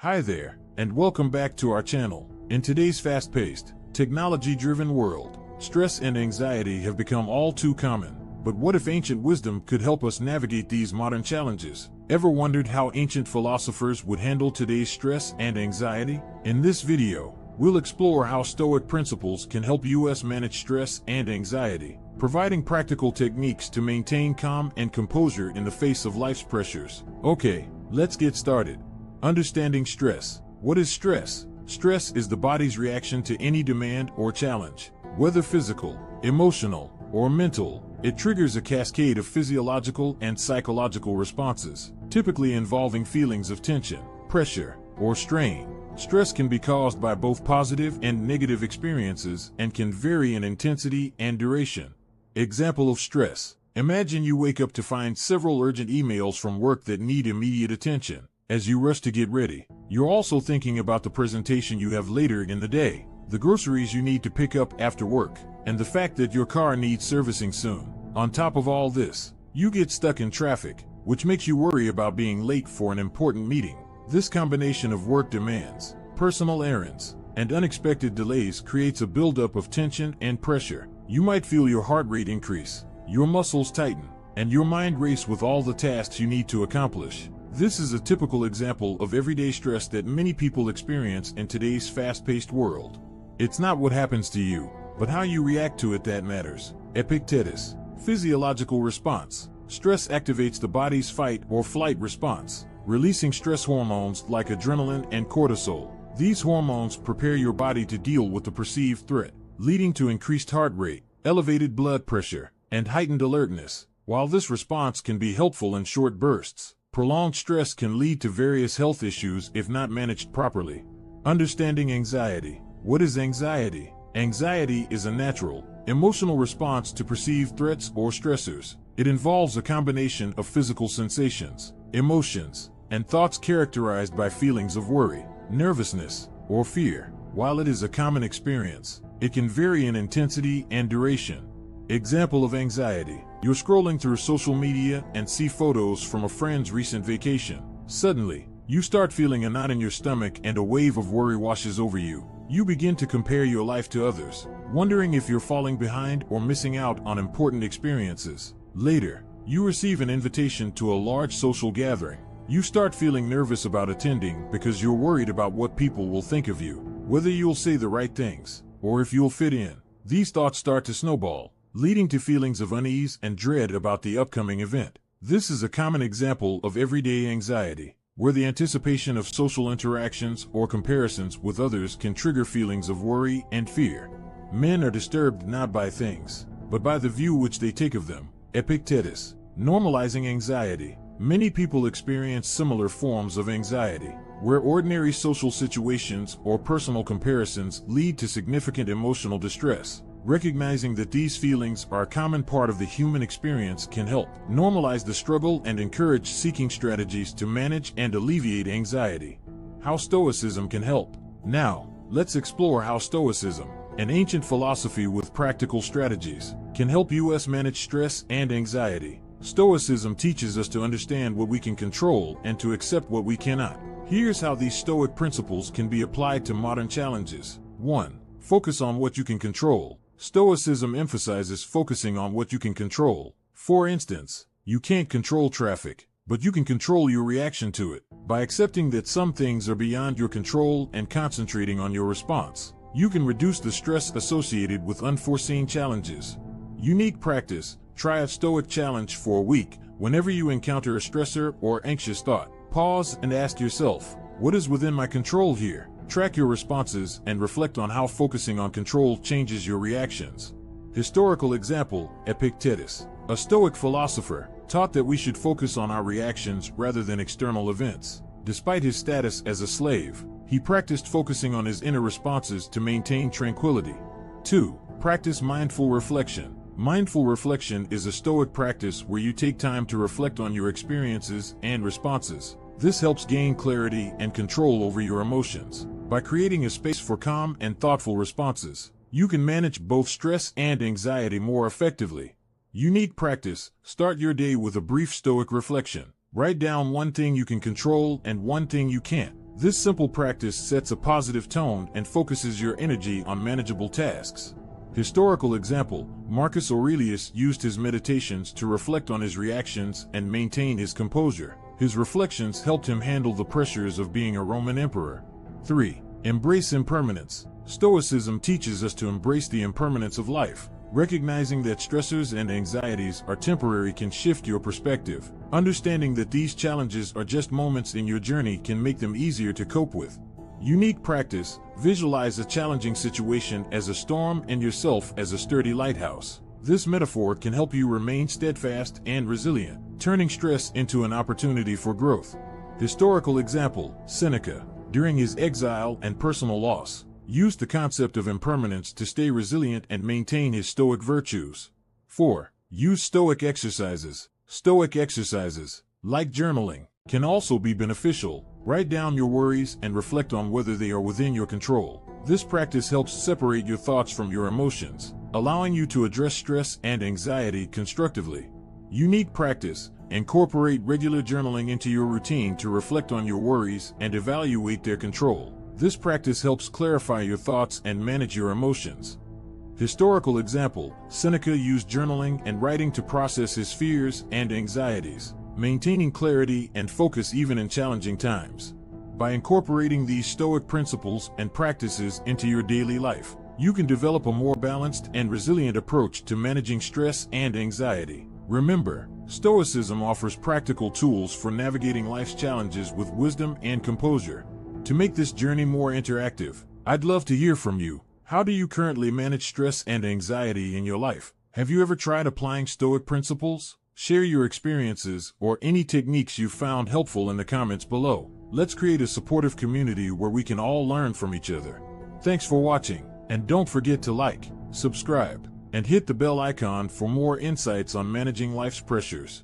Hi there, and welcome back to our channel. In today's fast-paced, technology-driven world, stress and anxiety have become all too common. But what if ancient wisdom could help us navigate these modern challenges? Ever wondered how ancient philosophers would handle today's stress and anxiety? In this video, we'll explore how Stoic principles can help us manage stress and anxiety, providing practical techniques to maintain calm and composure in the face of life's pressures. Okay, let's get started. Understanding stress. What is stress? Stress is the body's reaction to any demand or challenge. Whether physical, emotional, or mental, it triggers a cascade of physiological and psychological responses, typically involving feelings of tension, pressure, or strain. Stress can be caused by both positive and negative experiences and can vary in intensity and duration. Example of stress. Imagine you wake up to find several urgent emails from work that need immediate attention. As you rush to get ready, you're also thinking about the presentation you have later in the day, the groceries you need to pick up after work, and the fact that your car needs servicing soon. On top of all this, you get stuck in traffic, which makes you worry about being late for an important meeting. This combination of work demands, personal errands, and unexpected delays creates a buildup of tension and pressure. You might feel your heart rate increase, your muscles tighten, and your mind race with all the tasks you need to accomplish. This is a typical example of everyday stress that many people experience in today's fast-paced world. It's not what happens to you, but how you react to it that matters. Epictetus. Physiological response. Stress activates the body's fight or flight response, releasing stress hormones like adrenaline and cortisol. These hormones prepare your body to deal with the perceived threat, leading to increased heart rate, elevated blood pressure, and heightened alertness. While this response can be helpful in short bursts, prolonged stress can lead to various health issues if not managed properly. Understanding anxiety. What is anxiety? Anxiety is a natural, emotional response to perceived threats or stressors. It involves a combination of physical sensations, emotions, and thoughts characterized by feelings of worry, nervousness, or fear. While it is a common experience, it can vary in intensity and duration. Example of anxiety. You're scrolling through social media and see photos from a friend's recent vacation. Suddenly, you start feeling a knot in your stomach and a wave of worry washes over you. You begin to compare your life to others, wondering if you're falling behind or missing out on important experiences. Later, you receive an invitation to a large social gathering. You start feeling nervous about attending because you're worried about what people will think of you, whether you'll say the right things, or if you'll fit in. These thoughts start to snowball, leading to feelings of unease and dread about the upcoming event. This is a common example of everyday anxiety, where the anticipation of social interactions or comparisons with others can trigger feelings of worry and fear. Men are disturbed not by things, but by the view which they take of them. Epictetus. Normalizing anxiety. Many people experience similar forms of anxiety, where ordinary social situations or personal comparisons lead to significant emotional distress. Recognizing that these feelings are a common part of the human experience can help normalize the struggle and encourage seeking strategies to manage and alleviate anxiety. How Stoicism can help. Now, let's explore how Stoicism, an ancient philosophy with practical strategies, can help us manage stress and anxiety. Stoicism teaches us to understand what we can control and to accept what we cannot. Here's how these Stoic principles can be applied to modern challenges. 1. Focus on what you can control. Stoicism emphasizes focusing on what you can control. For instance, you can't control traffic, but you can control your reaction to it. By accepting that some things are beyond your control and concentrating on your response, you can reduce the stress associated with unforeseen challenges. Unique practice. Try a Stoic challenge for a week. Whenever you encounter a stressor or anxious thought, pause and ask yourself, what is within my control here? Track your responses and reflect on how focusing on control changes your reactions. Historical example. Epictetus, a Stoic philosopher, taught that we should focus on our reactions rather than external events. Despite his status as a slave, he practiced focusing on his inner responses to maintain tranquility. 2. Practice mindful reflection. Mindful reflection is a Stoic practice where you take time to reflect on your experiences and responses. This helps gain clarity and control over your emotions. By creating a space for calm and thoughtful responses, you can manage both stress and anxiety more effectively. Unique practice. Start your day with a brief Stoic reflection. Write down one thing you can control and one thing you can't. This simple practice sets a positive tone and focuses your energy on manageable tasks. Historical example: Marcus Aurelius used his meditations to reflect on his reactions and maintain his composure. His reflections helped him handle the pressures of being a Roman emperor. 3. Embrace impermanence. Stoicism teaches us to embrace the impermanence of life. Recognizing that stressors and anxieties are temporary can shift your perspective. Understanding that these challenges are just moments in your journey can make them easier to cope with. Unique practice: visualize a challenging situation as a storm and yourself as a sturdy lighthouse. This metaphor can help you remain steadfast and resilient, turning stress into an opportunity for growth. Historical example: Seneca, during his exile and personal loss, used the concept of impermanence to stay resilient and maintain his Stoic virtues. 4. Use Stoic exercises. Stoic exercises, like journaling, can also be beneficial. Write down your worries and reflect on whether they are within your control. This practice helps separate your thoughts from your emotions, allowing you to address stress and anxiety constructively. Unique practice: incorporate regular journaling into your routine to reflect on your worries and evaluate their control. This practice helps clarify your thoughts and manage your emotions. Historical example: Seneca used journaling and writing to process his fears and anxieties, maintaining clarity and focus even in challenging times. By incorporating these Stoic principles and practices into your daily life, you can develop a more balanced and resilient approach to managing stress and anxiety. Remember, Stoicism offers practical tools for navigating life's challenges with wisdom and composure. To make this journey more interactive, I'd love to hear from you. How do you currently manage stress and anxiety in your life? Have you ever tried applying Stoic principles? Share your experiences or any techniques you found helpful in the comments below. Let's create a supportive community where we can all learn from each other. Thanks for watching, and don't forget to like, subscribe, and hit the bell icon for more insights on managing life's pressures.